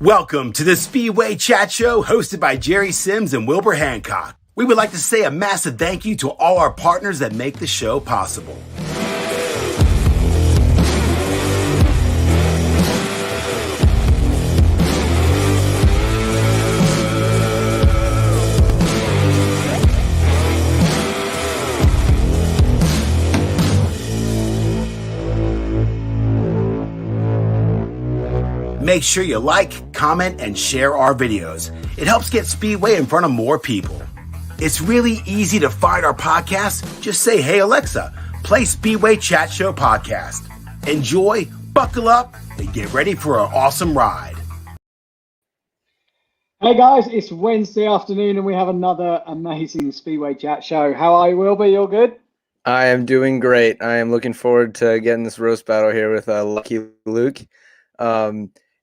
Welcome to the Speedway Chat Show hosted by Jerry Sims and Wilbur Hancock. We would like to say a massive thank you to all our partners that make the show possible. Make sure you like, comment, and share our videos. It helps get Speedway in front of more people. It's really easy to find our podcast. Just say, "Hey Alexa, play Speedway Chat Show podcast." Enjoy, buckle up, and get ready for an awesome ride. Hey guys, it's Wednesday afternoon and we have another amazing Speedway Chat Show. How are you, Wilbur? You all good? I am doing great. I am looking forward to getting this roast battle here with Lucky Luke.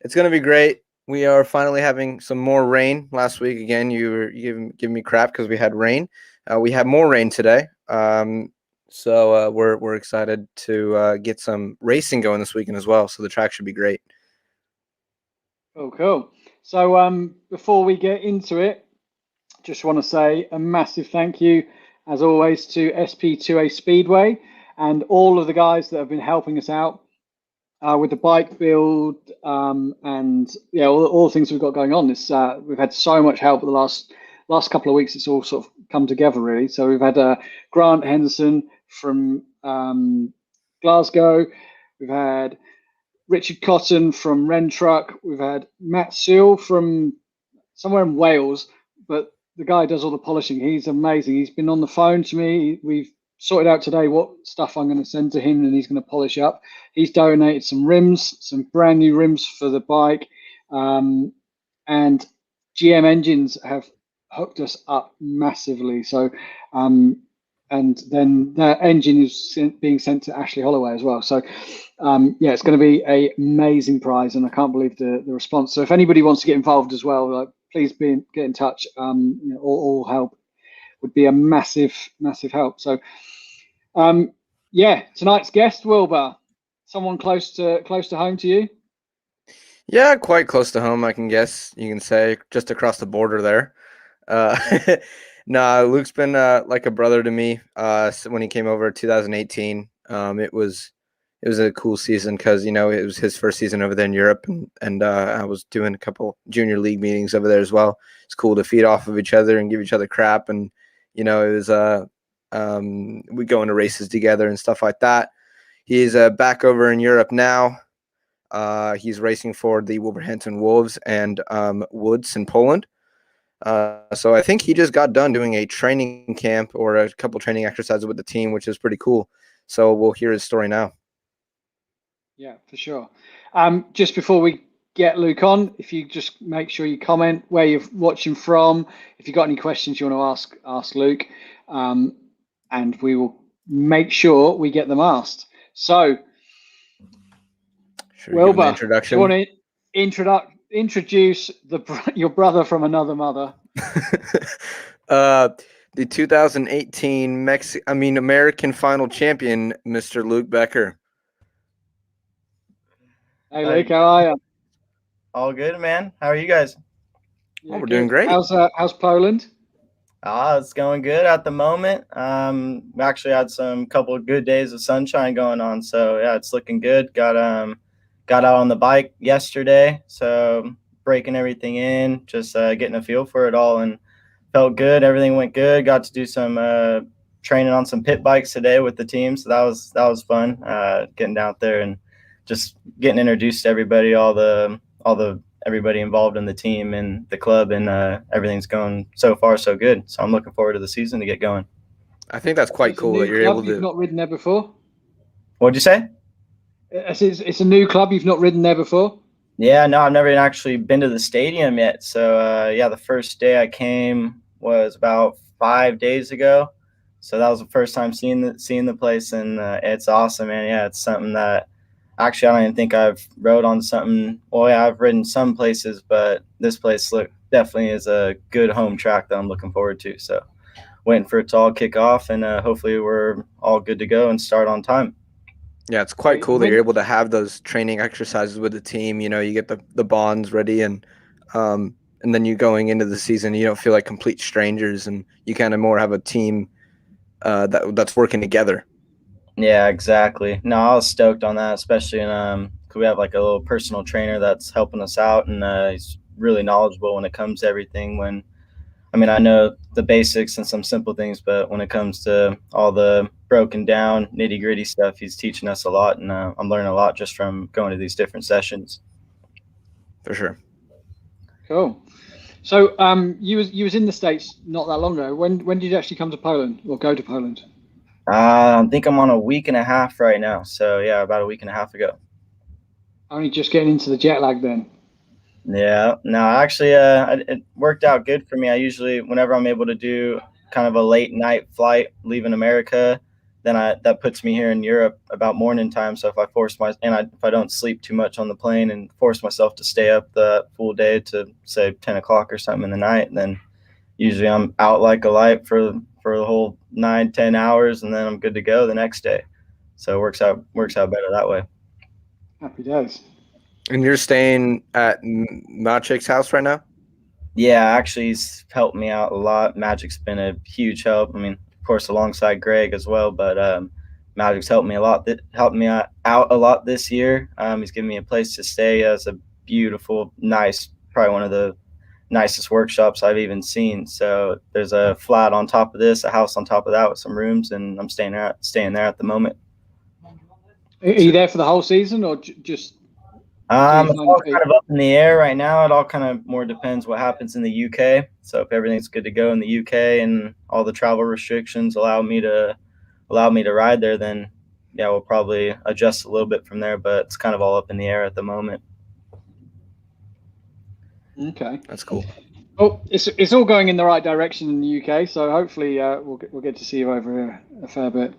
It's going to be great. We are finally having some more rain. Last week, again, you were giving me crap because we had rain. We have more rain today. So we're excited to get some racing going this weekend as well. So the track should be great. Oh, cool. So before we get into it, just want to say a massive thank you, as always, to SP2A Speedway and all of the guys that have been helping us out with the bike build and all the things we've got going on. This we've had so much help the last couple of weeks. It's all sort of come together really. So we've had Grant Henderson from Glasgow. We've had Richard Cotton from Wren Truck. We've had Matt Sewell from somewhere in Wales, but the guy does all the polishing. He's amazing. He's been on the phone to me. We've sorted out today what stuff I'm going to send to him and he's going to polish up. He's donated some rims, some brand new rims for the bike. And GM Engines have hooked us up massively. So, and then that engine is being sent to Ashley Holloway as well. So, it's going to be an amazing prize and I can't believe the response. So if anybody wants to get involved as well, please get in touch. All help would be a massive help. So, tonight's guest, Wilbur, someone close to home to you? Yeah, quite close to home, I can guess. You can say just across the border there. Luke's been like a brother to me. When he came over in 2018, it was a cool season because it was his first season over there in Europe, and I was doing a couple junior league meetings over there as well. It's cool to feed off of each other and give each other crap, and it was we go into races together and stuff like that. He's back over in Europe now. He's racing for the Wolverhampton Wolves and Łódź in Poland. So I think he just got done doing a training camp or a couple training exercises with the team, which is pretty cool. So we'll hear his story now. Yeah, for sure. Just before we get Luke on, if you just make sure you comment where you're watching from, if you've got any questions you want to ask Luke, and we will make sure we get them asked. So, Wilbur, do you want to introduce your brother from another mother? The 2018 American final champion, Mr. Luke Becker. Hey, Luke, how are you? All good, man. How are you guys? We're doing great. How's Poland? It's going good at the moment. We actually had some couple of good days of sunshine going on, so yeah, it's looking good. Got out on the bike yesterday, so breaking everything in, just getting a feel for it all, and felt good. Everything went good. Got to do some training on some pit bikes today with the team, so that was fun. Getting down there and just getting introduced to everybody, all the everybody involved in the team and the club, and everything's going so far so good. So I'm looking forward to the season to get going. I think that's quite cool that you're able to. You've not ridden there before? What'd you say? It's a new club. You've not ridden there before? Yeah, no, I've never actually been to the stadium yet. So the first day I came was about 5 days ago. So that was the first time seeing the place, and it's awesome, man. Yeah, it's something that actually I don't even think I've rode on something. Well, yeah, I've ridden some places, but this place definitely is a good home track that I'm looking forward to. So waiting for it to all kick off, and hopefully we're all good to go and start on time. Yeah, it's quite cool that you're able to have those training exercises with the team. You know, you get the bonds ready, and then you going into the season, you don't feel like complete strangers, and you kind of more have a team that's working together. Yeah, exactly. No, I was stoked on that, especially in 'cause we have like a little personal trainer that's helping us out, and he's really knowledgeable when it comes to everything. I know the basics and some simple things, but when it comes to all the broken down nitty gritty stuff, he's teaching us a lot, and I'm learning a lot just from going to these different sessions. For sure. Cool. So you was in the States not that long ago. When did you actually come to Poland or go to Poland? I think I'm on a week and a half right now. So yeah, about a week and a half ago. Only just getting into the jet lag then. Yeah, no, actually, it worked out good for me. I usually, whenever I'm able to do kind of a late night flight leaving America, then that puts me here in Europe about morning time. So if I if I don't sleep too much on the plane and force myself to stay up the full day to say 10 o'clock or something in the night, then usually I'm out like a light for the whole 9-10 hours, and then I'm good to go the next day. So it works out better that way. Happy days. And you're staying at Magic's house right now? Yeah, actually, he's helped me out a lot. Magic's been a huge help. I mean, of course, alongside Greg as well, but Magic's helped me a lot. Helped me out a lot this year. He's given me a place to stay. It's a beautiful, nice, probably one of the nicest workshops I've even seen. So there's a flat on top of this, a house on top of that with some rooms, and I'm staying there at the moment. Are you there for the whole season or just? It's all kind of up in the air right now. It all kind of more depends what happens in the UK. So if everything's good to go in the UK and all the travel restrictions allow me to ride there, then yeah, we'll probably adjust a little bit from there. But it's kind of all up in the air at the moment. Okay, that's cool. Well, it's all going in the right direction in the UK, so hopefully we'll get to see you over here a fair bit.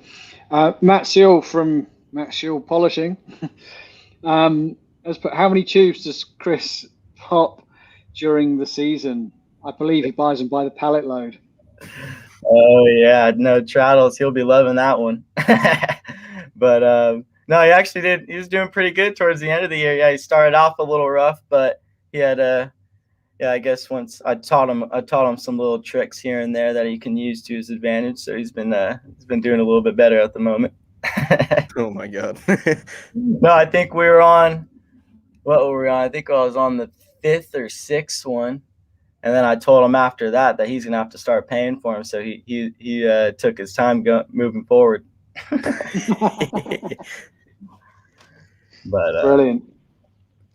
Matt Seal from Matt Seal Polishing has put, how many tubes does Chris pop during the season? I believe he buys them by the pallet load. Oh yeah, no Traddles, he'll be loving that one. But no, he actually did. He was doing pretty good towards the end of the year. Yeah, he started off a little rough, but he had yeah, I guess once I taught him some little tricks here and there that he can use to his advantage. So he's been doing a little bit better at the moment. Oh my God. No, I think we were on. What were we on? I think I was on the 5th or 6th one, and then I told him after that he's gonna have to start paying for him. So he took his time moving forward. But brilliant.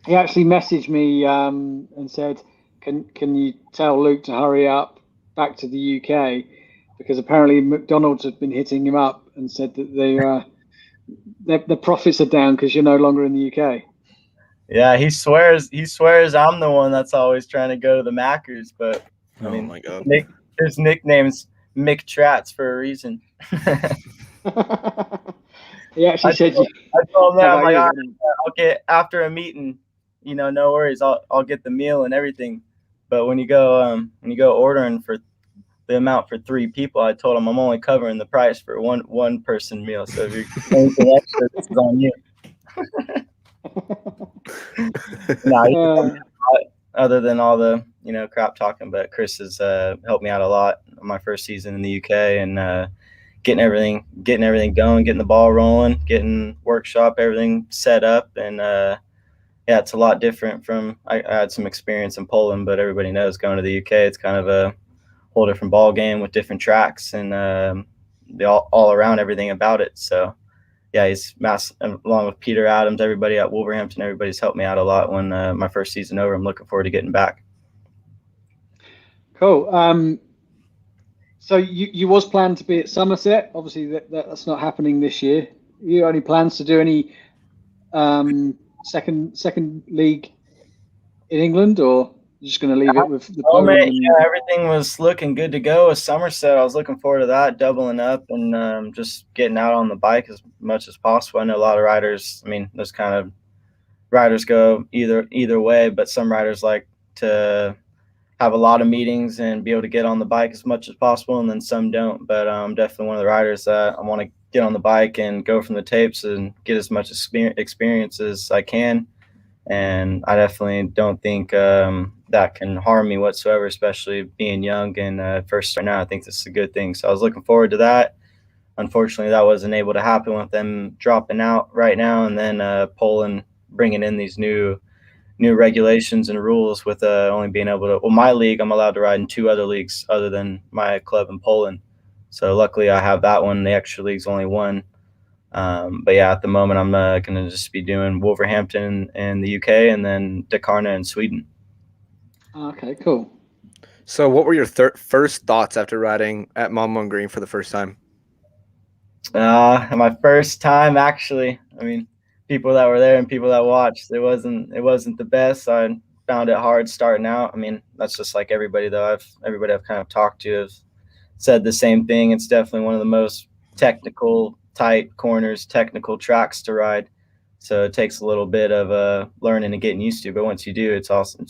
He actually messaged me and said, "Can you tell Luke to hurry up back to the UK?" Because apparently McDonald's had been hitting him up and said that the profits are down because you're no longer in the UK. Yeah, he swears I'm the one that's always trying to go to the Mackers, but I mean, my God. His nickname's Mick Trats for a reason. He actually said, I told him that, I'm like, all right, I'll get after a meeting, no worries, I'll get the meal and everything. But when you go ordering for the amount for 3 people, I told him I'm only covering the price for one person meal. So if you're anything extra, this is on you. No, other than all the crap talking, but Chris has helped me out a lot on my first season in the UK, and getting everything going, getting the ball rolling, getting workshop everything set up, and yeah, it's a lot different from I had some experience in Poland, but everybody knows going to the UK, it's kind of a whole different ball game with different tracks and all around everything about it. So yeah, he's massive, along with Peter Adams, everybody at Wolverhampton, everybody's helped me out a lot when my first season over. I'm looking forward to getting back. Cool. So you was planned to be at Somerset. Obviously, that's not happening this year. You only plans to do any second league in England, or you're just going to leave it with the Poland? Yeah, everything was looking good to go with Somerset. I was looking forward to that, doubling up and just getting out on the bike as much as possible. I know a lot of riders. I mean, those kind of riders go either way, but some riders like to have a lot of meetings and be able to get on the bike as much as possible, and then some don't. But I'm definitely one of the riders that I want to get on the bike and go from the tapes and get as much experience as I can. And I definitely don't think that can harm me whatsoever, especially being young and first starting out. I think this is a good thing. So I was looking forward to that. Unfortunately, that wasn't able to happen with them dropping out right now, and then Poland bringing in these new regulations and rules with only being able to. Well, my league, I'm allowed to ride in 2 other leagues other than my club in Poland. So luckily, I have that one. The extra league's only 1. But yeah, at the moment, I'm going to just be doing Wolverhampton in the UK and then Dakarna in Sweden. Okay, cool. So what were your first thoughts after riding at Malmö Green for the first time? My first time, actually, I mean, people that were there and people that watched, it wasn't the best. I found it hard starting out. I mean, that's just like everybody, though. Everybody I've kind of talked to has said the same thing. It's definitely one of the most technical, tight corners, technical tracks to ride. So it takes a little bit of learning and getting used to. But once you do, it's awesome.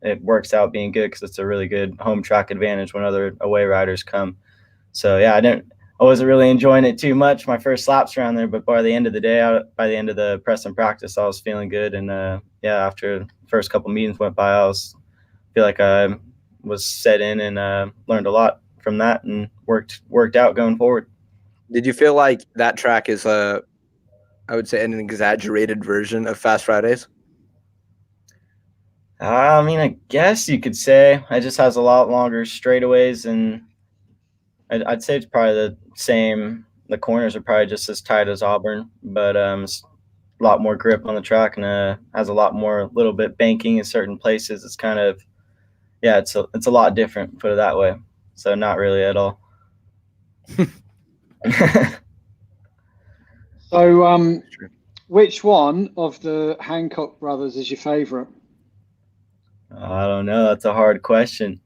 It works out being good because it's a really good home track advantage when other away riders come. So yeah, I wasn't really enjoying it too much my first laps around there, but by the end of the day, by the end of the press and practice, I was feeling good. And yeah, after the first couple meetings went by, feel like I was set in and learned a lot from that and worked out going forward. Did you feel like that track is I would say an exaggerated version of Fast Fridays? I mean, I guess you could say it just has a lot longer straightaways, and I'd say it's probably the same. The corners are probably just as tight as Auburn, but it's a lot more grip on the track and has a lot more little bit banking in certain places. It's kind of, yeah, it's a lot different, put it that way. So not really at all. So which one of the Hancock brothers is your favorite? I don't know. That's a hard question.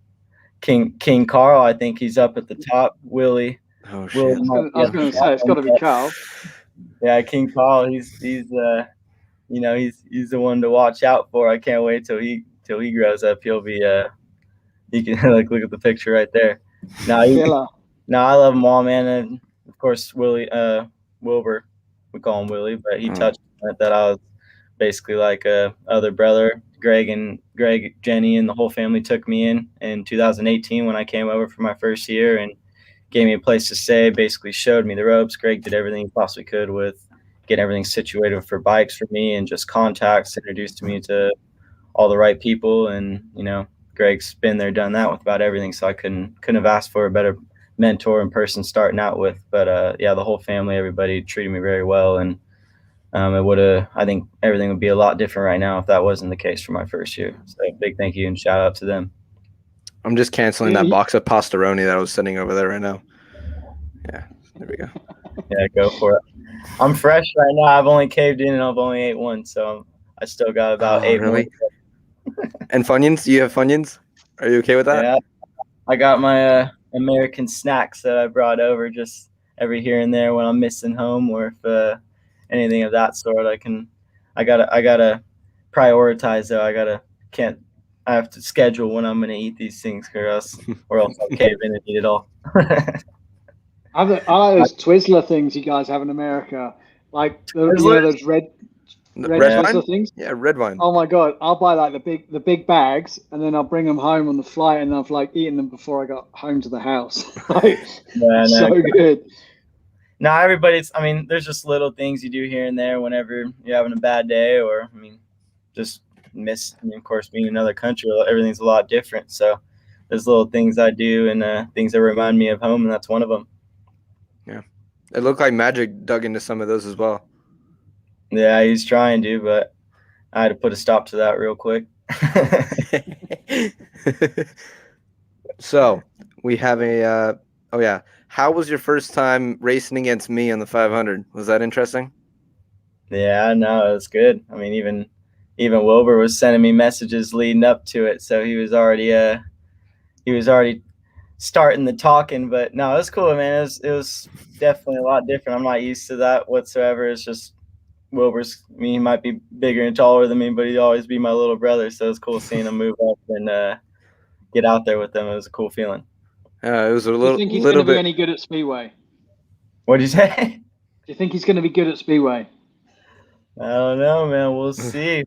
King Carl, I think he's up at the top. Willie. Oh shit! I was going to say it's got to be Carl. Yeah, King Carl. He's he's the one to watch out for. I can't wait till he grows up. He'll be he can like look at the picture right there. No, I love them all, man. And of course, Wilbur, we call him Willie, but he touched on it that I was basically like a other brother. Greg, Jenny, and the whole family took me in 2018 when I came over for my first year and gave me a place to stay, basically showed me the ropes. Greg did everything he possibly could with getting everything situated for bikes for me and just contacts, introduced me to all the right people. And, you know, Greg's been there, done that with about everything. So I couldn't have asked for a better mentor and person starting out with. But yeah, the whole family, everybody treated me very well. And I think everything would be a lot different right now if that wasn't the case for my first year. So big thank you and shout out to them. I'm just canceling that box of pastaroni that I was sitting over there right now. Yeah, there we go. Yeah, go for it. I'm fresh right now. I've only caved in and I've only ate one, so I still got about 8 really? More. And Funyuns? Do you have Funyuns? Are you okay with that? Yeah, I got my American snacks that I brought over just every here and there when I'm missing home or if anything of that sort. I gotta prioritize though. I have to schedule when I'm gonna eat these things or else I'll cave in and eat it all. I like those Twizzler things you guys have in America, like those red Twizzler things. Yeah, red wine. Oh my god, I'll buy like the big bags and then I'll bring them home on the flight and I've like eaten them before I got home to the house. So good. No, there's just little things you do here and there whenever you're having a bad day or, of course, being in another country, everything's a lot different. So there's little things I do and things that remind me of home, and that's one of them. Yeah. It looked like Magic dug into some of those as well. Yeah, he's trying to, but I had to put a stop to that real quick. So we have how was your first time racing against me on the 500? Was that interesting? Yeah, no, it was good. I mean, even Wilbur was sending me messages leading up to it, so he was already starting the talking. But no, it was cool, man. It was definitely a lot different. I'm not used to that whatsoever. It's just he might be bigger and taller than me, but he'd always be my little brother. So it's cool seeing him move up and get out there with them. It was a cool feeling. It was a little. Do you think he's going to be any good at Speedway? What did you say? you think he's going to be good at Speedway? I don't know, man. We'll see.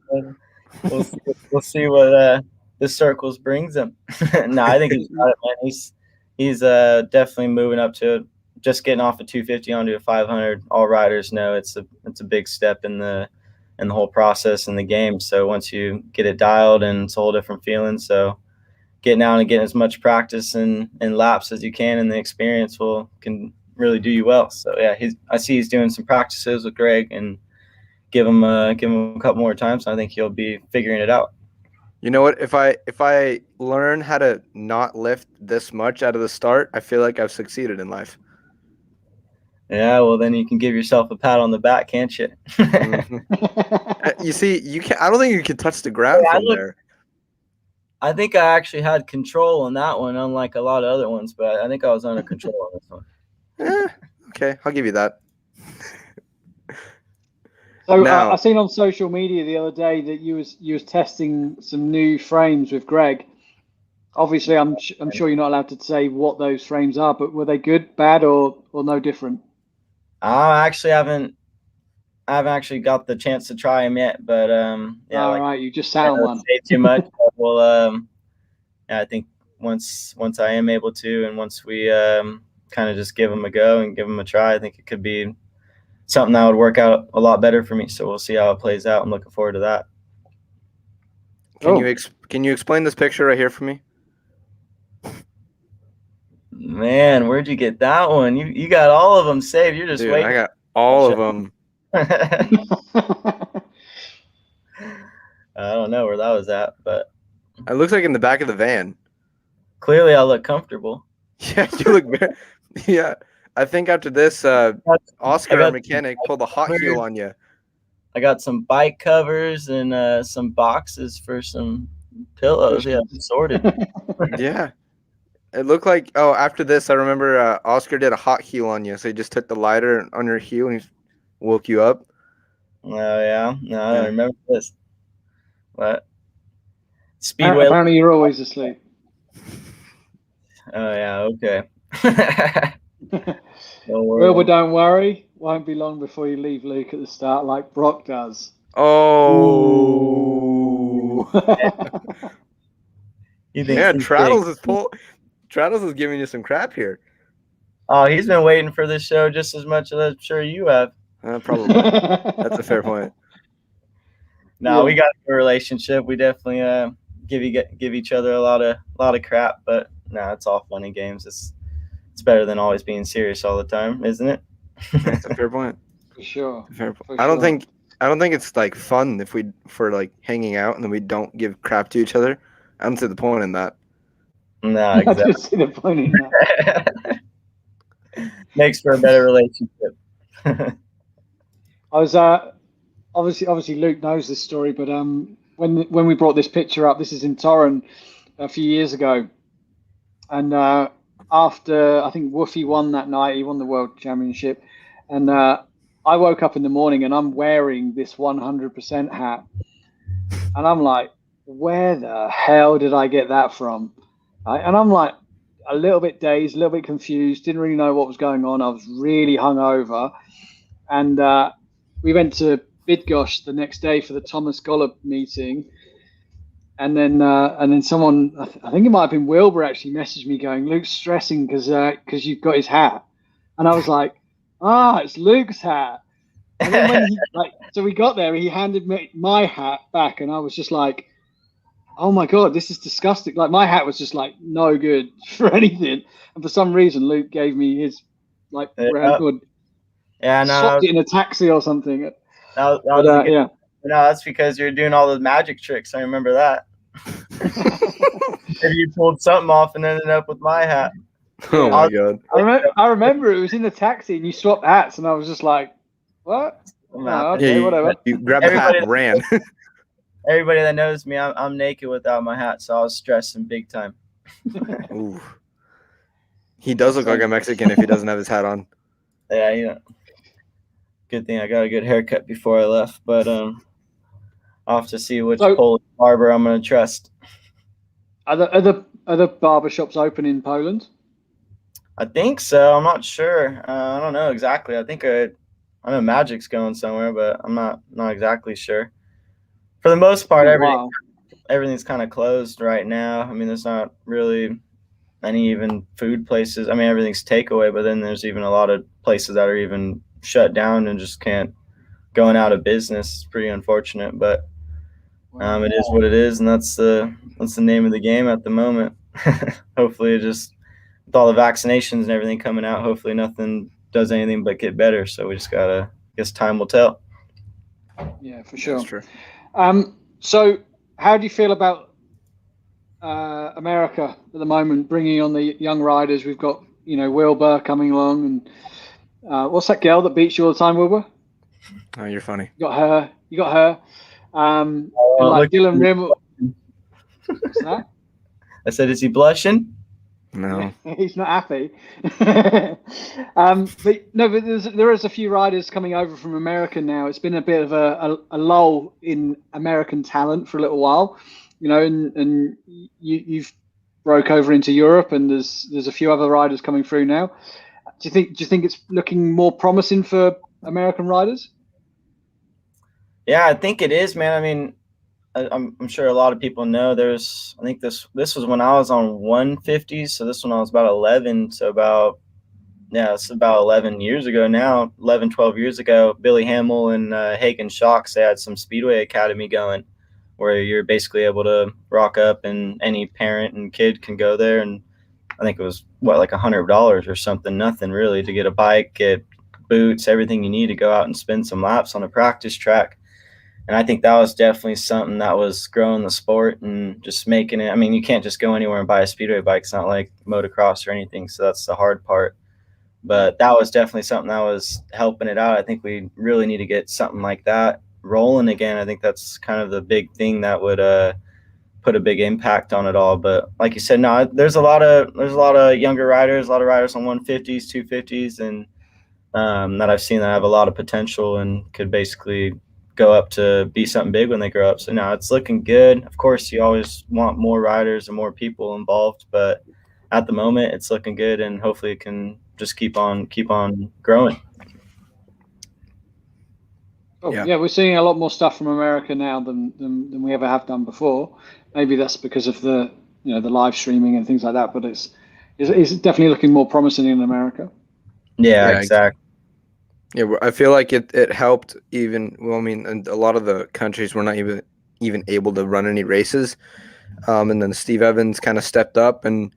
We'll see what the circles brings him. No, I think he's got it, man. He's definitely moving up to it. Just getting off a 250 onto a 500. All riders know it's a big step in the whole process in the game. So once you get it dialed, and it's a whole different feeling. So getting out and getting as much practice and laps as you can, and the experience can really do you well. So yeah, I see he's doing some practices with Greg, and give him a couple more times. I think he'll be figuring it out. You know what? If I learn how to not lift this much out of the start, I feel like I've succeeded in life. Yeah, well then you can give yourself a pat on the back, can't you? You see, you can. I don't think you can touch the ground from there. I think I actually had control on that one, unlike a lot of other ones. But I think I was under control on this one. Okay, I'll give you that. So I seen on social media the other day that you was testing some new frames with Greg. Obviously, I'm sure you're not allowed to say what those frames are, but were they good, bad, or no different? I haven't actually got the chance to try them yet, but yeah. All right, you just sat on one. Say too much. Well, yeah, I think once I am able to, and once we kind of just give them a go and give them a try, I think it could be something that would work out a lot better for me. So we'll see how it plays out. I'm looking forward to that. Can you explain this picture right here for me? Man, where'd you get that one? You got all of them saved. You're just waiting. I got all of them. I don't know where that was at, but it looks like in the back of the van. Clearly, I look comfortable. Yeah, you look very. Yeah, I think after this, Oscar, our mechanic, pulled a hot heel on you. I got some bike covers and some boxes for some pillows. Yeah, sorted. Yeah. It looked like, after this, I remember Oscar did a hot heel on you. So he just took the lighter on your heel and he woke you up. Oh, yeah? No, I don't remember this. What? Speedway. Apparently you're always asleep. Oh, yeah, okay. Wilbur, don't worry. Won't be long before you leave Luke at the start like Brock does. Oh. Yeah, Traddles is giving you some crap here. Oh, he's been waiting for this show just as much as I'm sure you have. Probably. That's a fair point. No, we got a relationship. We definitely give each other a lot of crap, but no, it's all fun and games. It's better than always being serious all the time, isn't it? That's a fair point. For sure. I don't think it's like fun if for like hanging out and then we don't give crap to each other. I don't see the point in that. No, exactly. I just see the point in that. Makes for a better relationship. I was obviously Luke knows this story, but when we brought this picture up, this is in Torren a few years ago, and after I think Woofy won that night, he won the World Championship, and I woke up in the morning and I'm wearing this 100% hat, and I'm like, where the hell did I get that from? And I'm like a little bit dazed, a little bit confused, didn't really know what was going on. I was really hungover. And we went to Bydgoszcz the next day for the Thomas Gollop meeting. And then someone, I think it might have been Wilbur, actually messaged me going, Luke's stressing because you've got his hat. And I was like, it's Luke's hat. And then when so we got there, he handed me my hat back, and I was just like, oh my God, this is disgusting. Like, my hat was just like no good for anything. And for some reason, Luke gave me his brown hood. Yeah, no. Swapped it in a taxi or something. No, that's because you're doing all those magic tricks. I remember that. Maybe you pulled something off and ended up with my hat. Oh my God. I remember it was in the taxi and you swapped hats, and I was just like, what? Okay, whatever. You grabbed the hat and ran. Everybody that knows me, I'm naked without my hat, so I was stressing big time. Ooh. He does look like a Mexican if he doesn't have his hat on. Yeah. Good thing I got a good haircut before I left, but I'll have to see which Polish barber I'm going to trust. Are the barber shops open in Poland? I think so. I'm not sure. I don't know exactly. I think I know Magic's going somewhere, but I'm not exactly sure. For the most part, everything's kind of closed right now. I mean, there's not really any even food places. I mean, everything's takeaway, but then there's even a lot of places that are even shut down and just can't going out of business. It's pretty unfortunate, but it is what it is, and that's the name of the game at the moment. Hopefully, just with all the vaccinations and everything coming out, hopefully nothing does anything but get better. So we just gotta, I guess time will tell. Yeah, for sure. That's true. So how do you feel about America at the moment, bringing on the young riders? We've got, Wilbur coming along, and what's that girl that beats you all the time, Wilbur? Oh, you're funny. You got her. And like Dylan Rim. What's that? I said, is he blushing? No. He's not happy. But there is a few riders coming over from America now. It's been a bit of a lull in American talent for a little while, and you've broke over into Europe, and there's a few other riders coming through now. Do you think it's looking more promising for American riders? Yeah, I think it is, man. I mean, I'm sure a lot of people know I think this was when I was on 150s. So this one I was about 11. So it's about 11 years ago now, 11, 12 years ago. Billy Hamill and Hagen Schocks, they had some Speedway Academy going where you're basically able to rock up and any parent and kid can go there. And I think it was like $100 or something, nothing really, to get a bike, get boots, everything you need to go out and spin some laps on a practice track. And I think that was definitely something that was growing the sport and just making it. I mean, you can't just go anywhere and buy a Speedway bike. It's not like motocross or anything. So that's the hard part. But that was definitely something that was helping it out. I think we really need to get something like that rolling again. I think that's kind of the big thing that would put a big impact on it all. But like you said, no, there's a lot of younger riders, a lot of riders on 150s, 250s, and that I've seen that have a lot of potential and could basically go up to be something big when they grow up. So now it's looking good. Of course, you always want more riders and more people involved, but at the moment it's looking good, and hopefully it can just keep on growing. Oh, yeah, we're seeing a lot more stuff from America now than we ever have done before. Maybe that's because of the the live streaming and things like that, but it's definitely looking more promising in America. Yeah, exactly. Yeah, I feel like it helped even. Well, I mean, and a lot of the countries were not even able to run any races, and then Steve Evans kind of stepped up and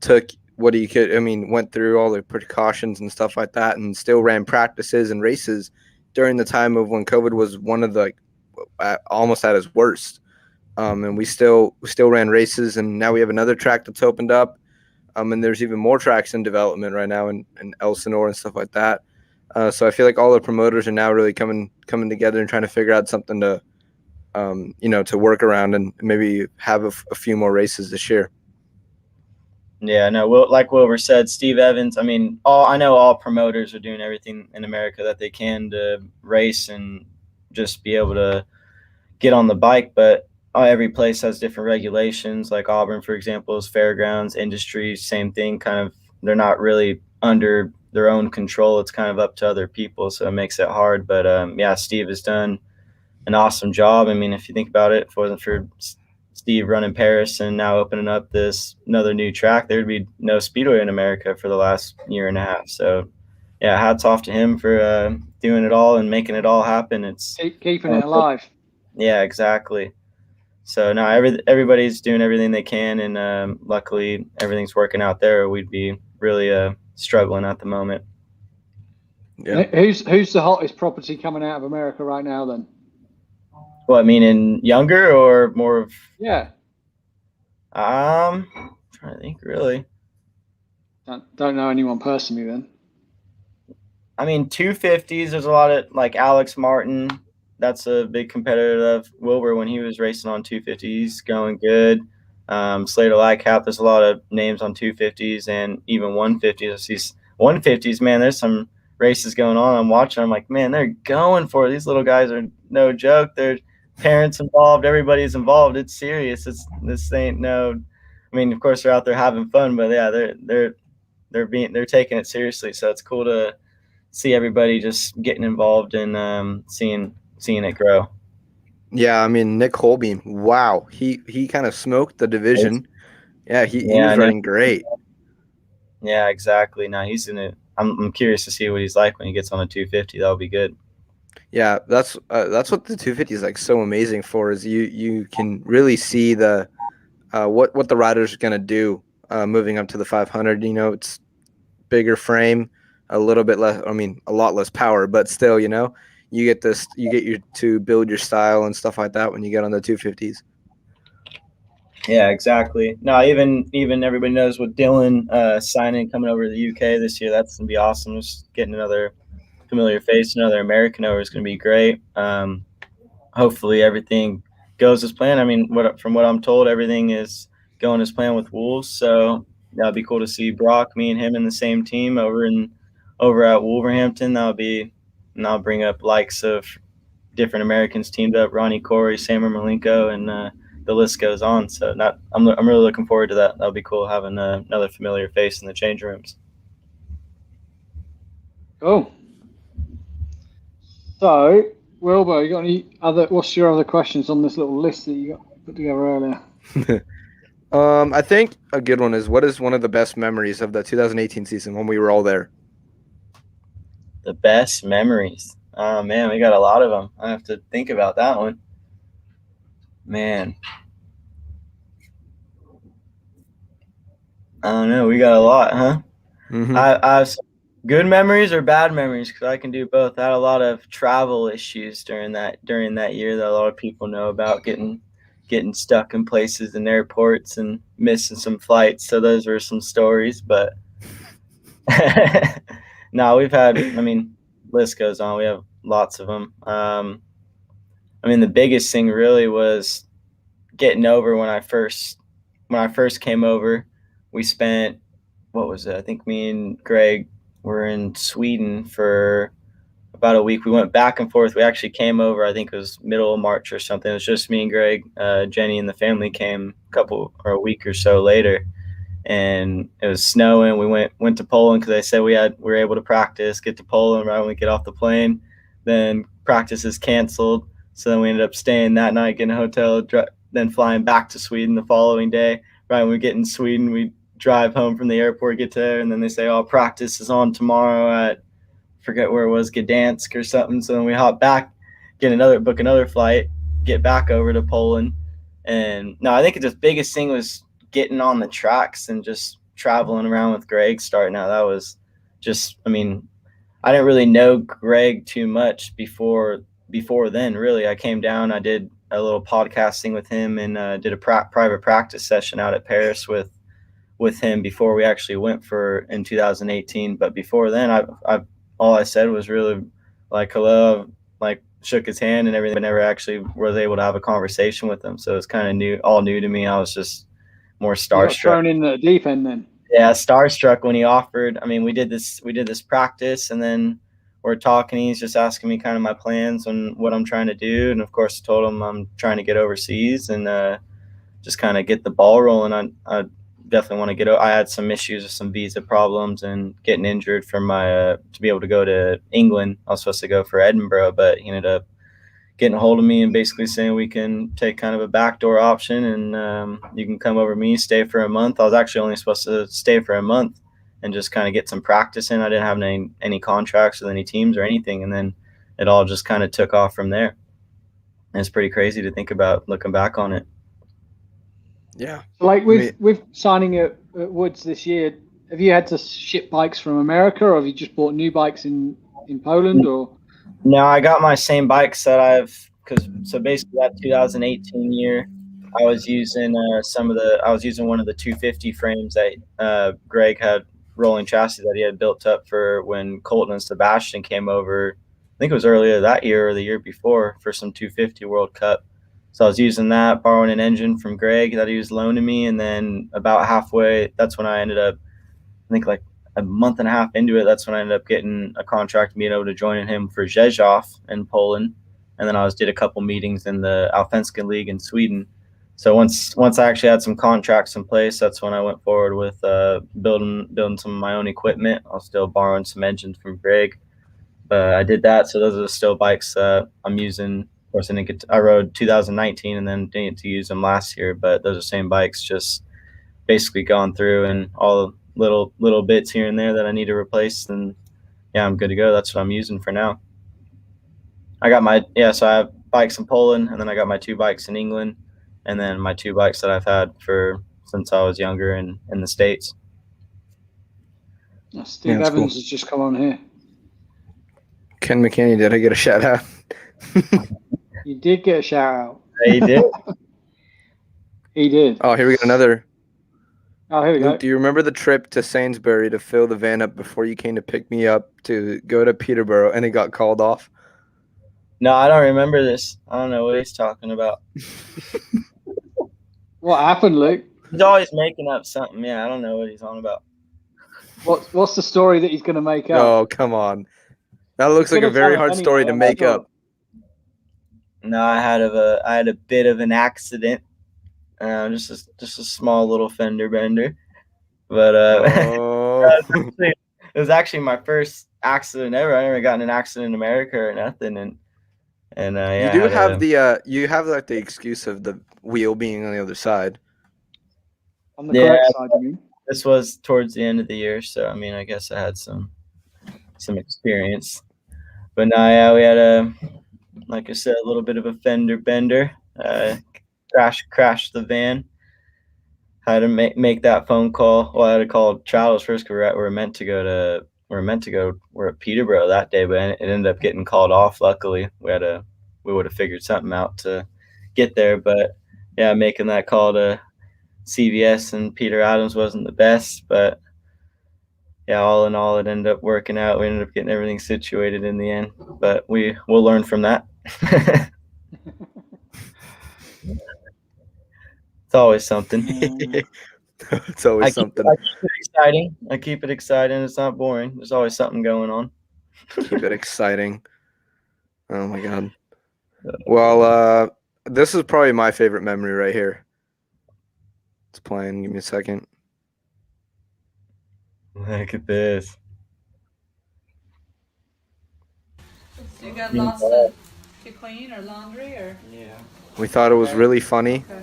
took what he could. I mean, went through all the precautions and stuff like that, and still ran practices and races during the time of when COVID was one of the almost at its worst. And we still ran races, and now we have another track that's opened up, and there's even more tracks in development right now in Elsinore and stuff like that. So I feel like all the promoters are now really coming together and trying to figure out something to, to work around and maybe have a few more races this year. Yeah, no, like Wilbur said, Steve Evans, I mean, I know all promoters are doing everything in America that they can to race and just be able to get on the bike, but every place has different regulations. Like Auburn, for example, is fairgrounds, industry, same thing. Kind of, they're not really under their own control. It's kind of up to other people, so it makes it hard. But yeah, Steve has done an awesome job. I mean, if you think about it, if it wasn't for Steve running Paris and now opening up this another new track, there'd be no Speedway in America for the last year and a half. So yeah, hats off to him for doing it all and making it all happen. It's keeping it alive. Yeah, exactly. So now everybody's doing everything they can, and luckily everything's working out there. We'd be really struggling at the moment. Yeah. Who's the hottest property coming out of America right now then? Well, I mean, in younger or more of? Yeah. I'm trying to think, really. Don't know anyone personally then. I mean, 250s, there's a lot of, like, Alex Martin. That's a big competitor of Wilbur when he was racing on 250s. He's going good. Slater Lightcap, there's a lot of names on 250s and even 150s. These 150s, man, there's some races going on. I'm watching. I'm like, man, they're going for it. These little guys are no joke. There's parents involved. Everybody's involved. It's serious. This ain't no. I mean, of course, they're out there having fun, but yeah, they're taking it seriously. So it's cool to see everybody just getting involved and seeing it grow. Yeah, I mean Nick Holbein, wow, he kind of smoked the division. Yeah, he was running great. Yeah, exactly. Now he's in it. I'm curious to see what he's like when he gets on a 250. That'll be good. Yeah, that's what the 250 is like so amazing for, is you can really see the what the rider's gonna do moving up to the 500. You know, it's bigger frame, a little bit less. I mean, a lot less power, but still, you know, you get to build your style and stuff like that when you get on the 250s. Yeah, exactly. No, even everybody knows with Dylan signing, coming over to the UK this year. That's gonna be awesome. Just getting another familiar face, another American over is gonna be great. Hopefully everything goes as planned. I mean, from what I'm told, everything is going as planned with Wolves. So that'd be cool to see Brock, me and him in the same team over at Wolverhampton. And I'll bring up likes of different Americans teamed up: Ronnie Corey, Samer Malenko, and the list goes on. So I'm really looking forward to that. That'll be cool having another familiar face in the change rooms. Cool. So, Wilbur, you got any other? What's your other questions on this little list that you got put together earlier? I think a good one is, what is one of the best memories of the 2018 season when we were all there? The best memories. Oh man, we got a lot of them. I have to think about that one. Man, I don't know. We got a lot, huh? Mm-hmm. I have some good memories or bad memories, because I can do both. I had a lot of travel issues during that year that a lot of people know about, getting stuck in places in airports and missing some flights. So those were some stories, but no, we've had, I mean, list goes on. We have lots of them. I mean, the biggest thing really was getting over when I first came over. We spent, what was it? I think me and Greg were in Sweden for about a week. We went back and forth. We actually came over, I think it was middle of March or something. It was just me and Greg. Jenny and the family came a week or so later, and it was snowing. We went to Poland because they said we were able to practice, get to Poland right when we get off the plane. Then practice is canceled. So then we ended up staying that night, getting a hotel, then flying back to Sweden the following day. Right when we get in Sweden, we drive home from the airport, get there, and then they say, oh, practice is on tomorrow at, forget where it was, Gdansk or something. So then we hop back, book another flight, get back over to Poland. And no, I think the biggest thing was getting on the tracks and just traveling around with Greg starting out. That was just, I mean, I didn't really know Greg too much before then, really. I came down, I did a little podcasting with him, and did a private practice session out at Paris with him before we actually went in 2018. But before then, I all I said was really like, hello, like shook his hand and everything, but never actually was able to have a conversation with him. So it's kind of all new to me. I was just more starstruck. Thrown in the deep end then. Yeah, starstruck when he offered. I mean, we did this practice, and then we're talking. He's just asking me kind of my plans and what I'm trying to do. And of course, I told him I'm trying to get overseas and just kind of get the ball rolling. I definitely want to get. I had some issues with some visa problems and getting injured from my to be able to go to England. I was supposed to go for Edinburgh, but he ended up getting a hold of me and basically saying we can take kind of a backdoor option, and you can come over me, stay for a month. I was actually only supposed to stay for a month and just kind of get some practice in. I didn't have any contracts with any teams or anything, and then it all just kind of took off from there. And it's pretty crazy to think about looking back on it. Yeah. Like with signing at Łódź this year, have you had to ship bikes from America, or have you just bought new bikes in Poland, or? No, I got my same bikes that so basically that 2018 year, I was using one of the 250 frames that Greg had, rolling chassis that he had built up for when Colton and Sebastian came over. I think it was earlier that year or the year before for some 250 World Cup. So I was using that, borrowing an engine from Greg that he was loaning me, and then about halfway, that's when I ended up, I think like a month and a half into it, that's when I ended up getting a contract and being able to join him for Rzeszów in Poland. And then I did a couple meetings in the Allsvenskan League in Sweden. So once I actually had some contracts in place, that's when I went forward with building some of my own equipment. I was still borrowing some engines from Greg. But I did that. So those are still bikes I'm using. Of course, I rode 2019 and then didn't get to use them last year. But those are the same bikes, just basically gone through and all the little bits here and there that I need to replace. And yeah, I'm good to go. That's what I'm using for now. I got so I have bikes in Poland, and then I got my 2 bikes in England, and then my 2 bikes that I've had since I was younger in the States. Steve Evans has just come on here. Ken McKinney, did I get a shout out? You did get a shout out. Yeah, he did. He did. Oh, here we go. Another. Oh, here we Luke, go. do you remember the trip to Sainsbury to fill the van up before you came to pick me up to go to Peterborough and it got called off? No, I don't remember this. I don't know what he's talking about. What happened, Luke? He's always making up something. Yeah, I don't know what he's on about. What's the story that he's going to make up? Oh, come on. That looks like a very hard story to make up. No, I had a bit of an accident. Just a small little fender bender. But it was actually my first accident ever. I never got in an accident in America or nothing. And yeah, you have like the excuse of the wheel being on the other side. On the correct side, I mean. This was towards the end of the year, so I mean, I guess I had some experience. But no, yeah, we had like I said, a little bit of a fender bender. Crashed the van. Had to make that phone call. Well, I had to call Travels first because we're at Peterborough that day, but it ended up getting called off. Luckily, we would have figured something out to get there. But yeah, making that call to CVS and Peter Adams wasn't the best, but yeah, all in all, it ended up working out. We ended up getting everything situated in the end, but we'll learn from that. It's always something. It's always something. I keep it exciting. I keep it exciting. It's not boring. There's always something going on. Keep it exciting. Oh my God. Well, this is probably my favorite memory right here. It's playing. Give me a second. Look at this. So you got lots to clean or laundry or? Yeah. We thought it was really funny. Okay.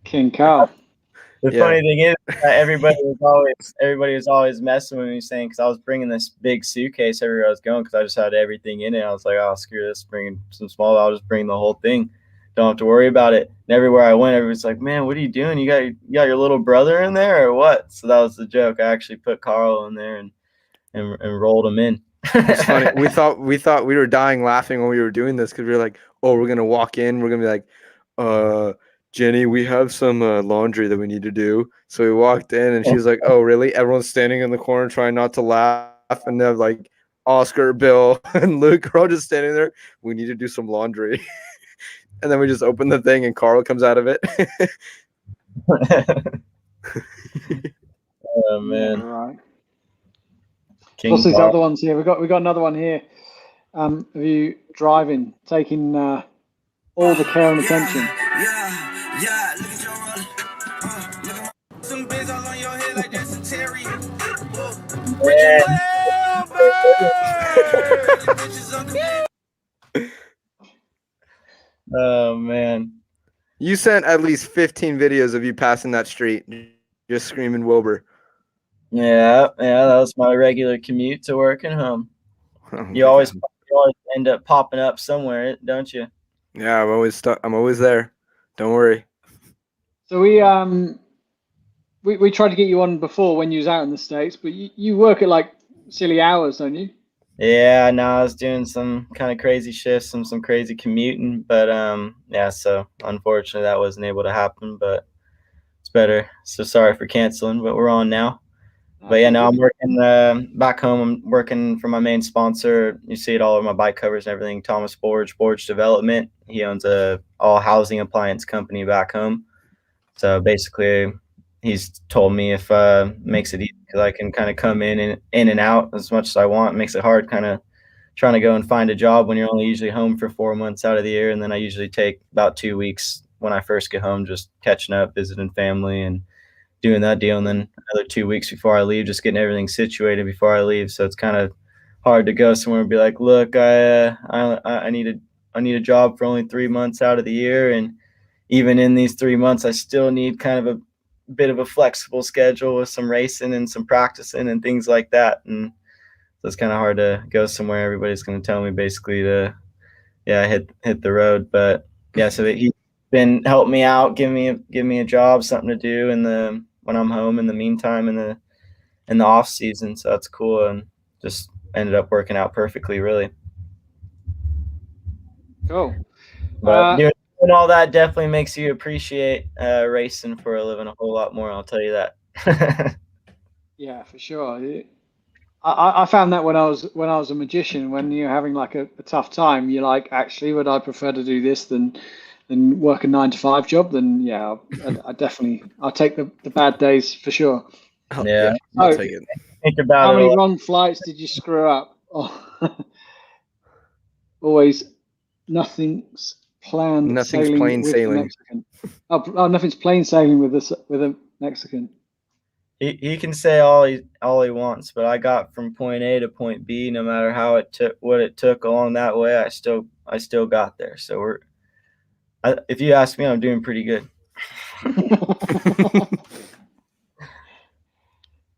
King Carl. The funny thing is, everybody was always messing with me, saying, because I was bringing this big suitcase everywhere I was going, because I just had everything in it. I was like, oh, screw this, bringing some small. I'll just bring the whole thing. Don't have to worry about it. And everywhere I went, everybody's like, man, what are you doing? You got your little brother in there or what? So that was the joke. I actually put Carl in there and rolled him in. It's funny. We thought we were dying laughing when we were doing this because we were like, oh, we're gonna walk in, we're gonna be like, Jenny, we have some laundry that we need to do. So we walked in and she was like, oh, really? Everyone's standing in the corner trying not to laugh, and they're like, Oscar, Bill, and Luke are all just standing there. We need to do some laundry. And then we just open the thing and Carl comes out of it. Oh man. All right. King These Carl. other ones here. We got another one here. Of you driving, taking all the care and attention. Yeah, look at your roller. Look at some biz all on your head like that's a terrier. Oh man. You sent at least 15 videos of you passing that street, just screaming Wilbur. Yeah, that was my regular commute to work and home. Oh, You always end up popping up somewhere, don't you? yeah, I'm always stuck. I'm always there. Don't worry. So we tried to get you on before when you was out in the States, but you work at like silly hours, don't you? Yeah, no, I was doing some kind of crazy shifts, some crazy commuting, but yeah, so unfortunately that wasn't able to happen, but it's better. So sorry for canceling, but we're on now. But yeah, now I'm working back home. I'm working for my main sponsor. You see it all over my bike covers and everything. Thomas Borge Development. He owns a all housing appliance company back home. So basically, he's told me if makes it easy because I can kind of come in and out as much as I want. It makes it hard kind of trying to go and find a job when you're only usually home for 4 months out of the year. And then I usually take about 2 weeks when I first get home, just catching up, visiting family, and doing that deal, and then another 2 weeks before I leave, just getting everything situated before I leave. So it's kind of hard to go somewhere and be like, look, I need a job for only 3 months out of the year, and even in these 3 months, I still need kind of a bit of a flexible schedule with some racing and some practicing and things like that. And so it's kind of hard to go somewhere everybody's going to tell me basically to hit the road. But yeah, so he's been helping me out, give me a job, something to do when I'm home in the meantime in the off season. So that's cool, and just ended up working out perfectly, really. Cool. But doing all that definitely makes you appreciate racing for a living a whole lot more. I'll tell you that. Yeah, for sure. I found that when I was a magician, when you're having like a tough time, you're like, actually, would I prefer to do this than work a 9-to-5 job? Then yeah, I'll take the bad days for sure. Yeah, I'll take it. Think about How it. many wrong flights did you screw up? Oh. Always, nothing's planned. Nothing's plain with sailing. the Mexican. Oh, nothing's plain sailing with a Mexican. He can say all he wants, but I got from point A to point B. No matter what it took along that way, I still got there. So if you ask me, I'm doing pretty good.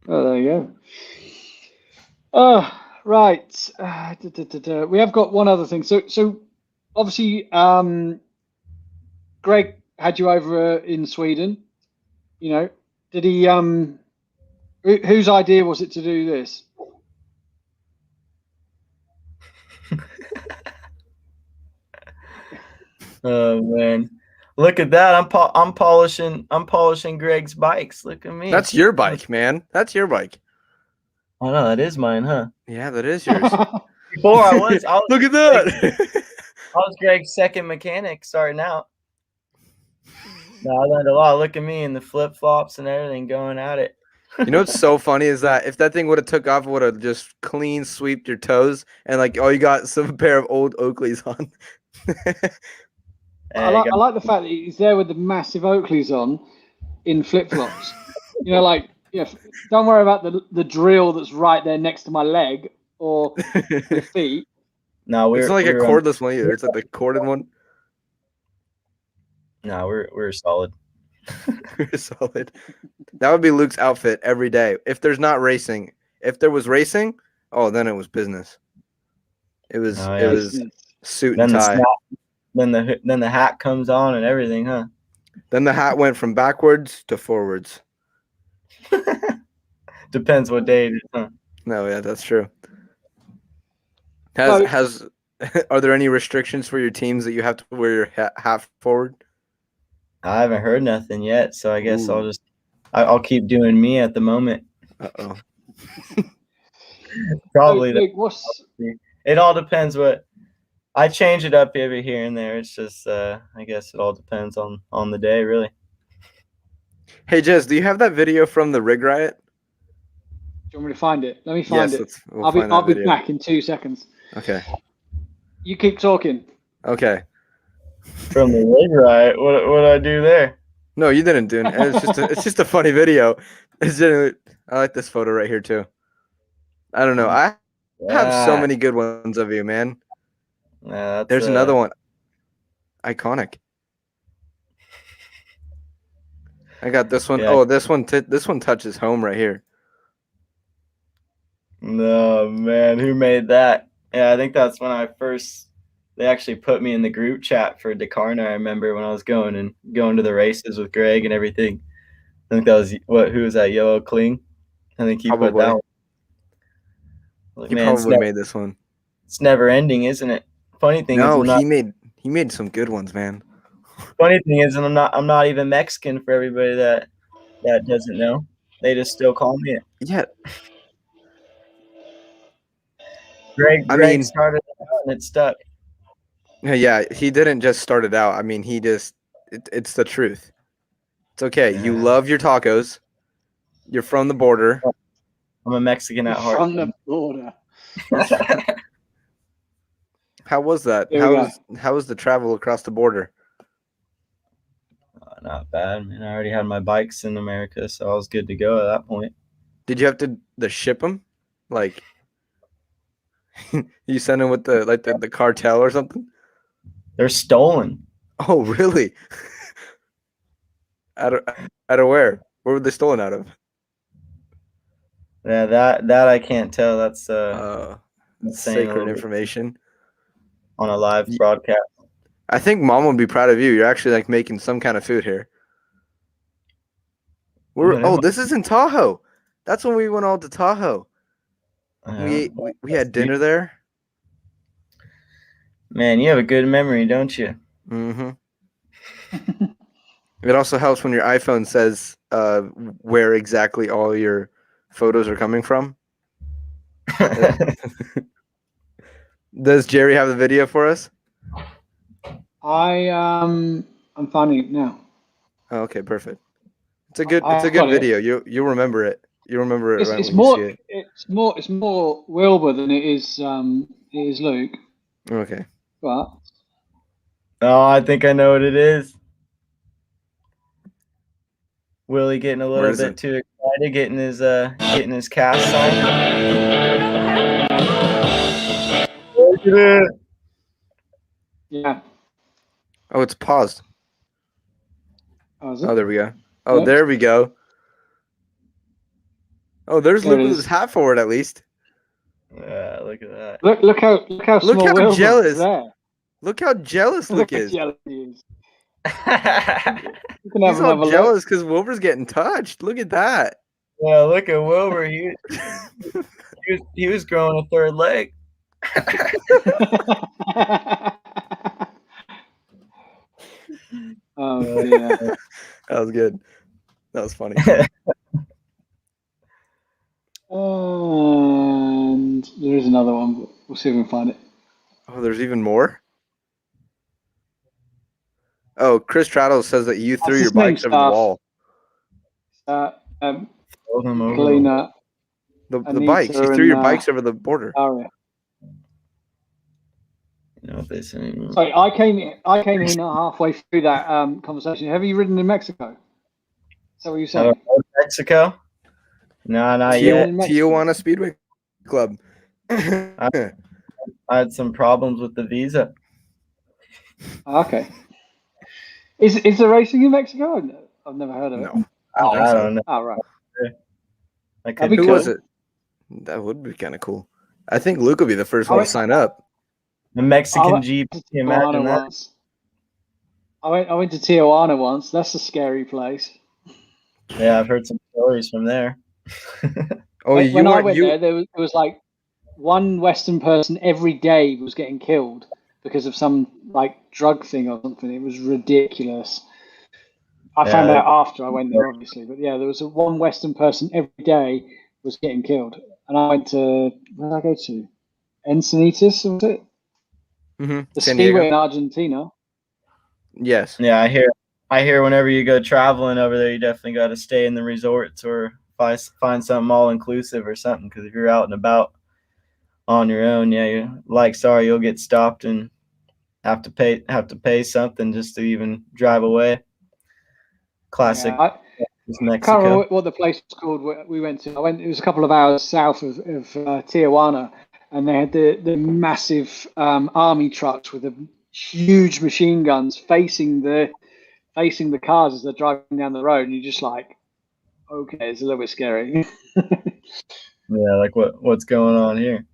Oh, there you go. Oh, right. We have got one other thing. So obviously, Greg had you over in Sweden. You know, did he? Whose idea was it to do this? Oh man, look at that! I'm polishing Greg's bikes. Look at me. That's your bike, man. That's your bike. Oh no, that is mine, huh? Yeah, that is yours. Before I was Look at that. I was Greg's second mechanic starting out. No, I learned a lot. Look at me in the flip flops and everything, going at it. You know what's so funny is that if that thing would have took off, it would have just clean sweeped your toes, and like, oh, you got some pair of old Oakleys on. I like the fact that he's there with the massive Oakleys on in flip flops. You know, like, don't worry about the drill that's right there next to my leg or your feet. No, it's not like a cordless one either. It's like the corded one. No, we're solid. We're solid. That would be Luke's outfit every day. If there's not racing, if there was racing, oh, then it was business. It was suit and tie. Then the hat comes on and everything, huh? Then the hat went from backwards to forwards. Depends what day it is, huh? No, yeah, that's true. Are there any restrictions for your teams that you have to wear your hat forward? I haven't heard nothing yet, so I guess I'll keep doing me at the moment. Uh-oh. Probably. Luke, it all depends what I change it up every here and there. It's just I guess it all depends on the day, really. Hey, Jez, do you have that video from the rig riot? Do you want me to find it? Let me find it. I'll be back in 2 seconds. Okay. You keep talking. Okay. From the rig riot, what did I do there? No, you didn't do it. It's just a funny video. I like this photo right here too. I don't know. I have so many good ones of you, man. There's another one. Iconic. I got this one. Yeah. Oh, this one touches home right here. No, man, who made that? Yeah, I think that's when they actually put me in the group chat for Dakarna. I remember when I was going to the races with Greg and everything. I think that was who was that? Yoa Kling? I think he put that one. Like, he probably made this one. It's never ending, isn't it? Funny thing is, he made some good ones, man. Funny thing is, I'm not even Mexican for everybody that doesn't know. They just still call me it. Yeah. Greg started it out and it stuck. Yeah, he didn't just start it out. I mean, it's the truth. It's okay. Yeah. You love your tacos. You're from the border. I'm a Mexican at heart. From the border. How was that? How was the travel across the border? Not bad, man. I already had my bikes in America, so I was good to go at that point. Did you have to ship them? Like, you send them with the cartel or something? They're stolen. Oh, really? out of where? Where were they stolen out of? Yeah, that I can't tell. That's Sacred information on a live broadcast. I think Mom would be proud of you. You're actually like making some kind of food here. This is in Tahoe. That's when we went all to Tahoe. We had dinner there. Man, you have a good memory, don't you? Mm-hmm. It also helps when your iPhone says where exactly all your photos are coming from. Does Jerry have the video for us? I'm finding it now. Oh, okay, perfect. It's a good video. You'll remember it. You remember it It's when more. you see it. It's more Wilbur than it is Luke. Okay. But I think I know what it is. Willie getting a little bit too excited, getting his cast signed. Look at it. Yeah. Oh, it's paused. Oh, is it? Oh, there we go. Oh, there we go. Oh, there's Luke with his hat forward at least. Yeah, look at that. Look how small jealous. There. Look how jealous Luke is. Jealous he is. He's all jealous because Wilbur's getting touched. Look at that. Yeah, look at Wilbur. He was growing a third leg. Oh yeah. That was good. That was funny. And there is another one, but we'll see if we can find it. Oh, there's even more? Oh, Chris Traddle says that you threw your bikes over the wall. Galena. The bikes. You threw your bikes over the border. Oh, yeah. You know what they say. Sorry, I came in halfway through that conversation. Have you ridden in Mexico? Is that what you said? Mexico? No, not yet. Tijuana Speedway Club. I had some problems with the visa. Okay. Is there racing in Mexico? I've never heard of it. No. I don't know. Oh, right. Who was it? That would be kind of cool. I think Luke will be the first one to sign up. The Mexican Jeep. Imagine that. Once. I went to Tijuana once. That's a scary place. Yeah, I've heard some stories from there. When I went there was like one Western person every day was getting killed because of some like drug thing or something. It was ridiculous. I found out after I went there, obviously, but yeah, there was one Western person every day was getting killed, and I went to where did I go to? Encinitas, was it? Mm-hmm. The Speedway in Argentina. Yes. Yeah, I hear whenever you go traveling over there, you definitely got to stay in the resorts or find something all inclusive or something. Because if you're out and about on your own, you'll get stopped and have to pay something just to even drive away. Classic. Yeah, I can't remember what the place was called we went to. It was a couple of hours south of Tijuana, and they had the massive army trucks with the huge machine guns facing the cars as they're driving down the road, and you're just like, okay, it's a little bit scary. Yeah, like what's going on here?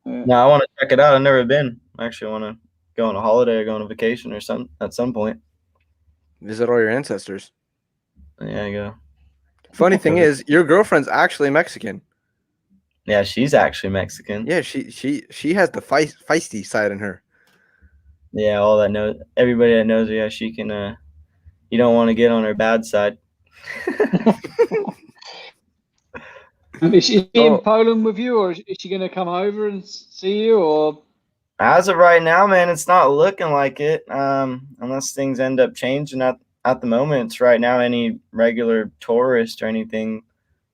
No, I want to check it out. I've never been. I actually want to go on a holiday or go on a vacation or something at some point. Visit all your ancestors. Yeah, I go. Funny thing is, your girlfriend's actually Mexican. Yeah, she's actually Mexican. Yeah, she has the feisty side in her. Yeah, everybody that knows her, yeah, she can. You don't want to get on her bad side. Is she in Poland with you, or is she going to come over and see you? Or as of right now, man, it's not looking like it. Unless things end up changing at the moment. It's right now any regular tourist or anything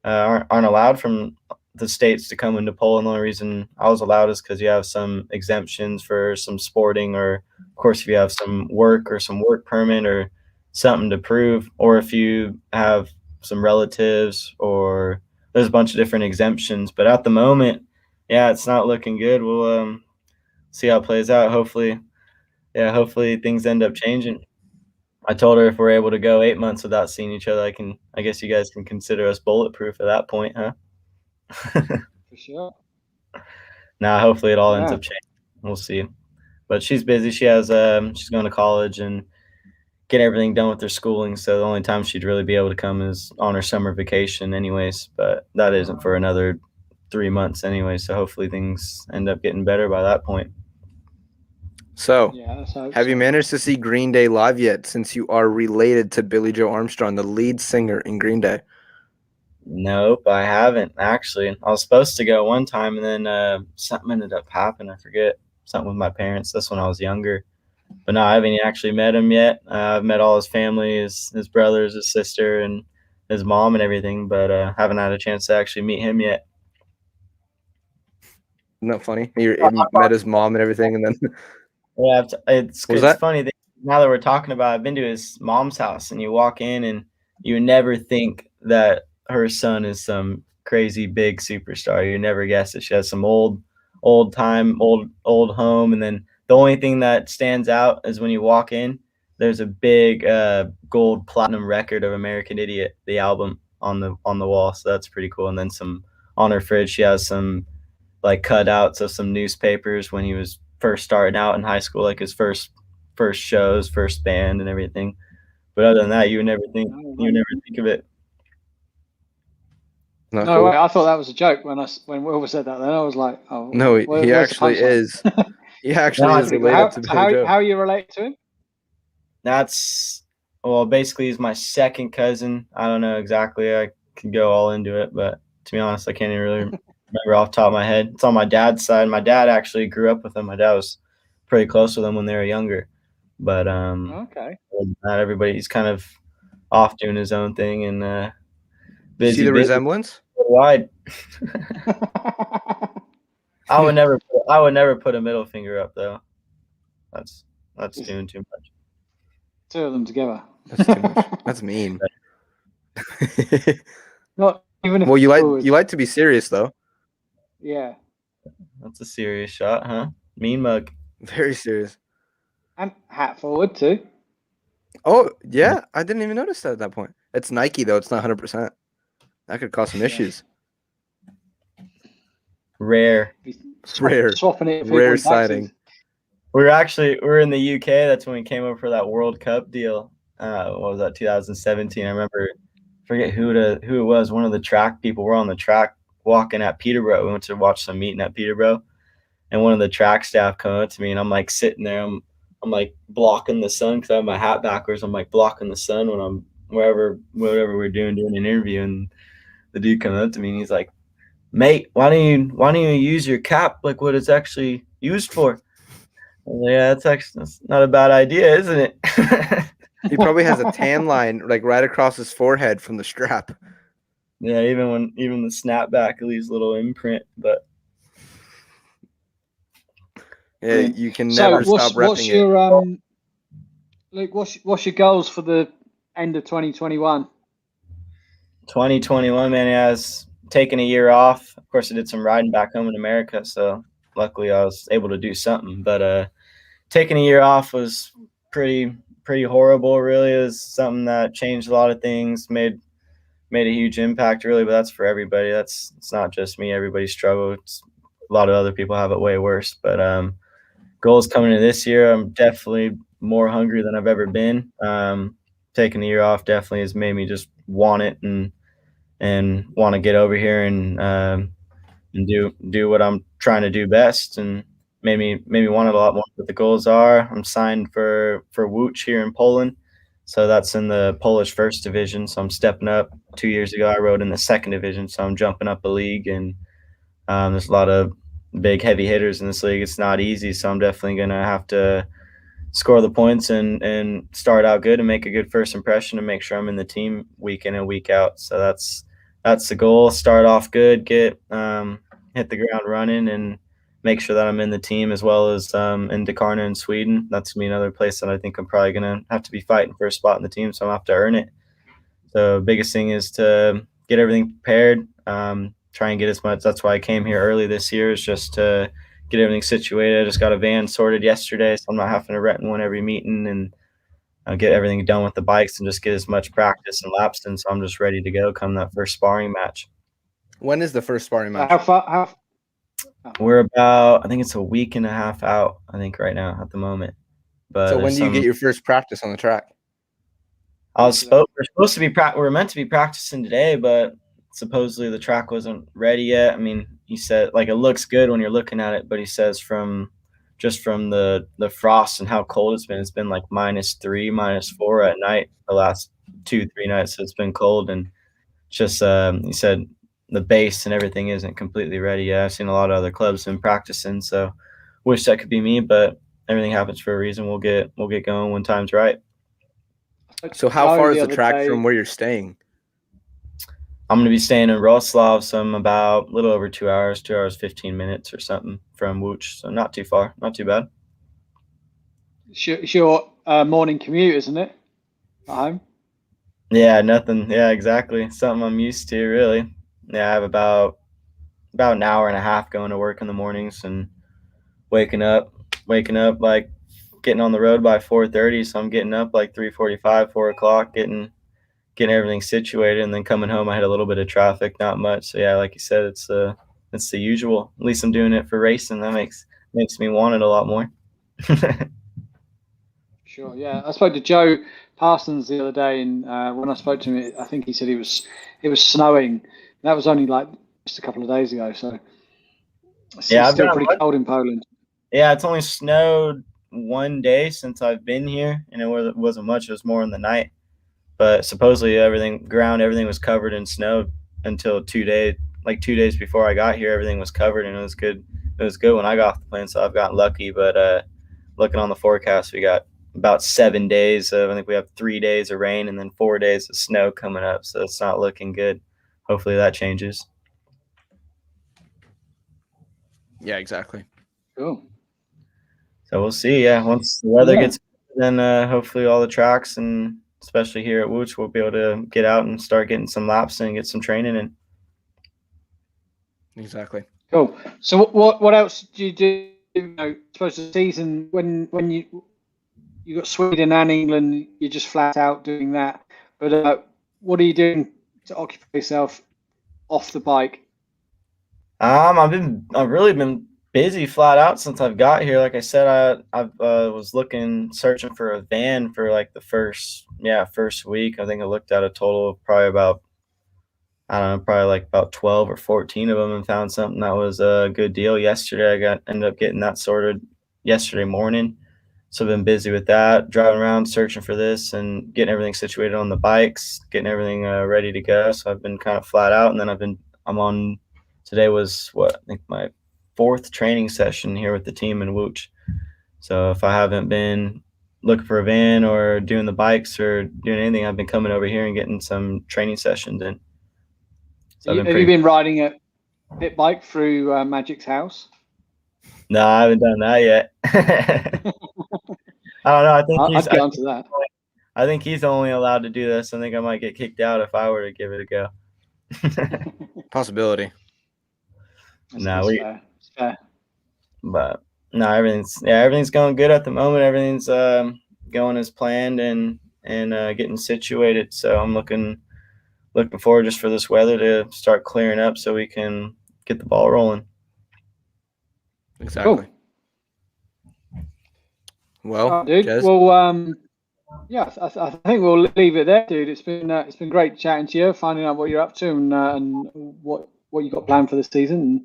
aren't allowed from the states to come into Poland. The only reason I was allowed is because you have some exemptions for some sporting, or of course if you have some work or some work permit or something to prove, or if you have some relatives, or there's a bunch of different exemptions. But at the moment, yeah, it's not looking good. We'll see how it plays out. Hopefully things end up changing. I told her if we're able to go 8 months without seeing each other, I guess you guys can consider us bulletproof at that point, huh? For sure. Nah, hopefully it all ends Yeah. up changing. We'll see. But she's busy. She has she's going to college and get everything done with her schooling. So the only time she'd really be able to come is on her summer vacation anyways. But that isn't for another 3 months anyway. So hopefully things end up getting better by that point. So, Yeah, let's hope have you so. managed to see Green Day live yet, since you are related to Billy Joe Armstrong, the lead singer in Green Day? Nope, I haven't actually. I was supposed to go one time, and then something ended up happening. I forget, something with my parents. That's when I was younger. But no, I haven't actually met him yet. I've met all his family, his brothers, his sister, and his mom and everything, but haven't had a chance to actually meet him yet. Isn't that funny? You met his mom and everything, and then Yeah, it's Was that- funny that now that we're talking about it, I've been to his mom's house, and you walk in and you never think that her son is some crazy big superstar. You never guess it. She has some old home, and then the only thing that stands out is when you walk in, there's a big gold platinum record of American Idiot, the album, on the wall. So that's pretty cool. And then some on her fridge, she has some like cutouts of some newspapers when he was first starting out in high school, like his first shows, first band and everything. But other than that, you would never think of it. Not No cool. way, I thought that was a joke when Wilbur said that. Then I was like, oh, No, he where's the actually punchline? is. He actually No, is I- related to Billy Joe. How are you related to him? Basically he's my second cousin. I don't know exactly. I could go all into it, but to be honest, I can't even really remember off the top of my head. It's on my dad's side. My dad actually grew up with him. My dad was pretty close with him when they were younger. But Okay. not everybody. He's kind of off doing his own thing and busy. See the resemblance? Wide. I would never put a middle finger up though. That's doing too much. Two of them together. That's too much. That's mean. Not even if Well, you it's like forward. to be serious though. Yeah. That's a serious shot, huh? Mean mug. Very serious. And hat forward too. Oh yeah, I didn't even notice that at that point. It's Nike though. It's not 100%. That could cause some issues. Rare. Rare. Swapping it. for Rare everyone sighting. We're in the UK. That's when we came over for that World Cup deal. What was that? 2017. I remember. Forget who it was. One of the track people were on the track walking at Peterborough. We went to watch some meeting at Peterborough, and one of the track staff come up to me, and I'm like sitting there. I'm like blocking the sun because I have my hat backwards. I'm like blocking the sun when I'm whatever we're doing an interview, and the dude comes up to me and he's like, "Mate, why don't you use your cap like what it's actually used for?" I'm like, yeah, that's not a bad idea, isn't it? He probably has a tan line like right across his forehead from the strap. Yeah, even the snapback leaves a little imprint, but Yeah, you can So never stop repping what's it. your Luke? What's your goals for the end of 2021? 2021, man, has taken a year off. Of course, I did some riding back home in America, so luckily I was able to do something. But taking a year off was pretty horrible. Really, it was something that changed a lot of things, made a huge impact, really. But that's for everybody. It's not just me. Everybody struggles. A lot of other people have it way worse. But goals coming into this year, I'm definitely more hungry than I've ever been. Taking the year off definitely has made me just want it and want to get over here and do what I'm trying to do best, and made me want it a lot more. What the goals are, I'm signed for Łódź here in Poland, so that's in the Polish first division. So I'm stepping up. 2 years ago, I rode in the second division, so I'm jumping up a league, and there's a lot of big heavy hitters in this league. It's not easy, so I'm definitely gonna have to score the points and start out good and make a good first impression and make sure I'm in the team week in and week out. So that's that's the goal. Start off good, get hit the ground running, and make sure that I'm in the team as well as in Dakarna in Sweden. That's going to be another place that I think I'm probably going to have to be fighting for a spot in the team, so I'm going to have to earn it. So biggest thing is to get everything prepared, try and get as much. That's why I came here early this year, is just to get everything situated. I just got a van sorted yesterday, so I'm not having to rent one every meeting, and get everything done with the bikes and just get as much practice and laps in. So I'm just ready to go come that first sparring match. When is the first sparring match? How far? We're about, I think it's a week and a half out, I think, right now at the moment. But so when do you get your first practice on the track? we're supposed to be we're meant to be practicing today, but supposedly the track wasn't ready yet. I mean, he said like it looks good when you're looking at it, but he says from the frost and how cold it's been like -3, -4 at night the last 2-3 nights. So it's been cold, and just he said the base and everything isn't completely ready yet. I've seen a lot of other clubs been practicing, so wish that could be me, but everything happens for a reason. We'll get going when time's right. So how far is the track from where you're staying? I'm going to be staying in Wrocław, so I'm about a little over 2 hours, 2 hours, 15 minutes or something from Łódź, so not too far, not too bad. It's your morning commute, isn't it? At home? Yeah, nothing. Yeah, exactly. Something I'm used to, really. Yeah, I have about an hour and a half going to work in the mornings and waking up like getting on the road by 4:30. So I'm getting up like 3:45, 4 o'clock, getting everything situated, and then coming home I had a little bit of traffic, not much. So yeah, like you said, it's the usual. At least I'm doing it for racing. That makes me want it a lot more. Sure. Yeah, I spoke to Joe Parsons the other day, and when I spoke to him, I think he said it was snowing. That was only like just a couple of days ago. So it's still pretty cold in Poland. Yeah, it's only snowed one day since I've been here, and it wasn't much. It was more in the night. But supposedly everything was covered in snow until 2 days, like 2 days before I got here. Everything was covered, and it was good. It was good when I got off the plane, so I've gotten lucky. But looking on the forecast, we got about 7 days of, I think we have 3 days of rain and then 4 days of snow coming up. So it's not looking good. Hopefully that changes. Yeah, exactly. Cool. So we'll see. Yeah, once the weather gets good, then hopefully all the tracks, and especially here at Łódź, we'll be able to get out and start getting some laps and get some training in. Exactly. Cool. So what else do you do? I suppose the season when you got Sweden and England, you're just flat out doing that. But what are you doing to occupy yourself off the bike? I've really been busy flat out since I've got here. Like I said, I was searching for a van for like the first week. I think I looked at a total of probably about, I don't know, probably like about 12 or 14 of them, and found something that was a good deal yesterday. Ended up getting that sorted yesterday morning. So I've been busy with that, driving around, searching for this and getting everything situated on the bikes, getting everything ready to go. So I've been kind of flat out, and then today was I think my 4th training session here with the team in Łódź. So if I haven't been looking for a van or doing the bikes or doing anything, I've been coming over here and getting some training sessions in. So have you been riding a pit bike through Magic's house? No, I haven't done that yet. I don't know. I'd get onto that. I think he's only allowed to do this. I think I might get kicked out if I were to give it a go. Possibility. It's fair. But no, everything's going good at the moment. Everything's going as planned and getting situated. So I'm looking forward just for this weather to start clearing up so we can get the ball rolling. Exactly. Cool. Well, dude. Jez? Well, yeah, I think we'll leave it there, dude. It's been great chatting to you, finding out what you're up to and what you got planned for the season.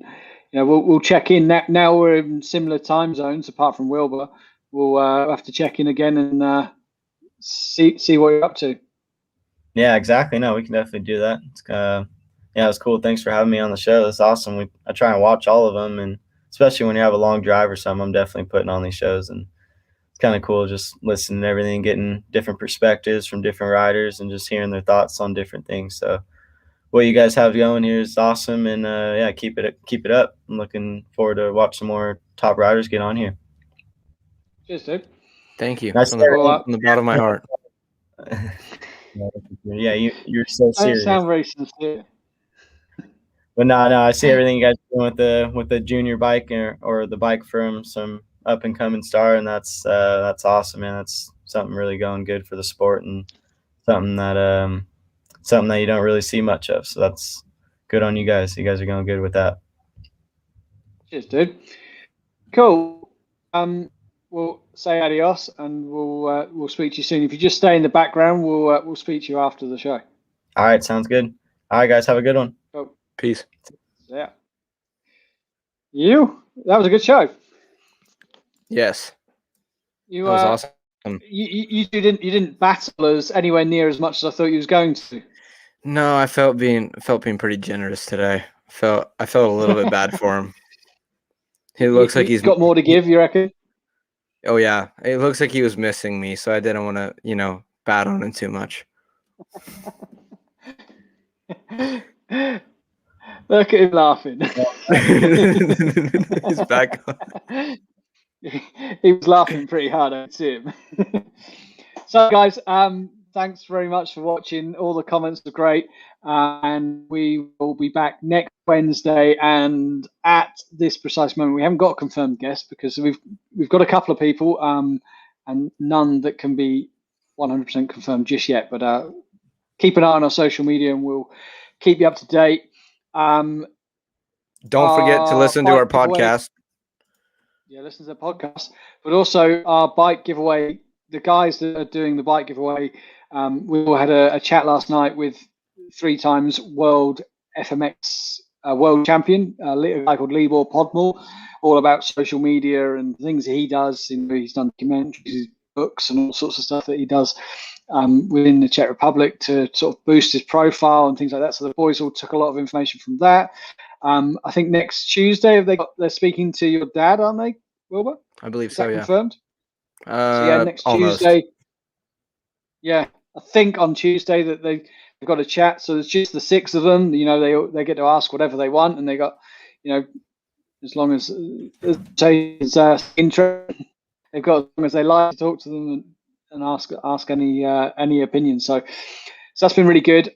And, we'll check in now. We're in similar time zones, apart from Wilbur. We'll have to check in again and see what you're up to. Yeah, exactly. No, we can definitely do that. It was cool. Thanks for having me on the show. That's awesome. I try and watch all of them, and especially when you have a long drive or something, I'm definitely putting on these shows, and it's kind of cool just listening to everything, getting different perspectives from different riders and just hearing their thoughts on different things. So what you guys have going here is awesome, and yeah, keep it up. I'm looking forward to watch some more top riders get on here. Cheers, dude. Thank you Nice from the bottom of my heart. Yeah, you're so Don't serious. sound very sincere. But no, I see everything you guys are doing with the junior bike or the bike from some up and coming star, and that's awesome, man. That's something really going good for the sport, and something that you don't really see much of. So that's good on you guys. You guys are going good with that. Cheers, dude. Cool. We'll say adios, and we'll speak to you soon. If you just stay in the background, we'll speak to you after the show. All right, sounds good. All right, guys, have a good one. Cool. Peace. Yeah. That was a good show. Yes. That was awesome. You didn't battle us anywhere near as much as I thought you was going to. No, I felt being pretty generous today. I felt a little bit bad for him. He looks like he's got more to give, you reckon? Oh yeah, it looks like he was missing me, so I didn't want to, bat on him too much. Look at him laughing. He's back on. He was laughing pretty hard. I could see him. So, guys, thanks very much for watching. All the comments are great, and we will be back next Wednesday. And at this precise moment, we haven't got a confirmed guest because we've got a couple of people, and none that can be 100% confirmed just yet. But keep an eye on our social media, and we'll keep you up to date. Don't forget to listen to our podcast. Yeah, listen to the podcast, but also our bike giveaway. The guys that are doing the bike giveaway, we all had a chat last night with 3 times world FMX world champion, a guy called Libor Podmore, all about social media and things he does. He's done documentaries, books, and all sorts of stuff that he does within the Czech Republic to sort of boost his profile and things like that. So the boys all took a lot of information from that. I think next Tuesday they're speaking to your dad, aren't they, Wilbur? I believe Is so. that Yeah. Confirmed. So yeah, next almost. Tuesday. Yeah, I think on Tuesday that they've got a chat. So there's just the 6 of them. They get to ask whatever they want, and they got, as long as it's interest, they've got as long as they like to talk to them and ask any opinions. So that's been really good.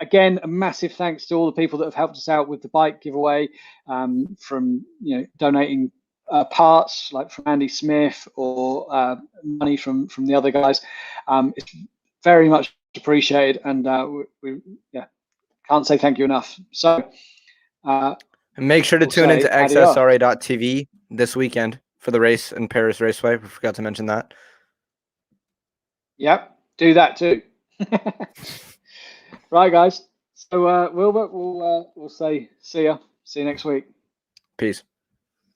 Again, a massive thanks to all the people that have helped us out with the bike giveaway, from donating parts like from Andy Smith or money from the other guys. It's very much appreciated, and we can't say thank you enough. So and make sure to tune into XSRA.tv this weekend for the race in Paris Raceway. We forgot to mention that. Yep, do that too. Right, guys. So Wilbur, we'll say see you next week. Peace.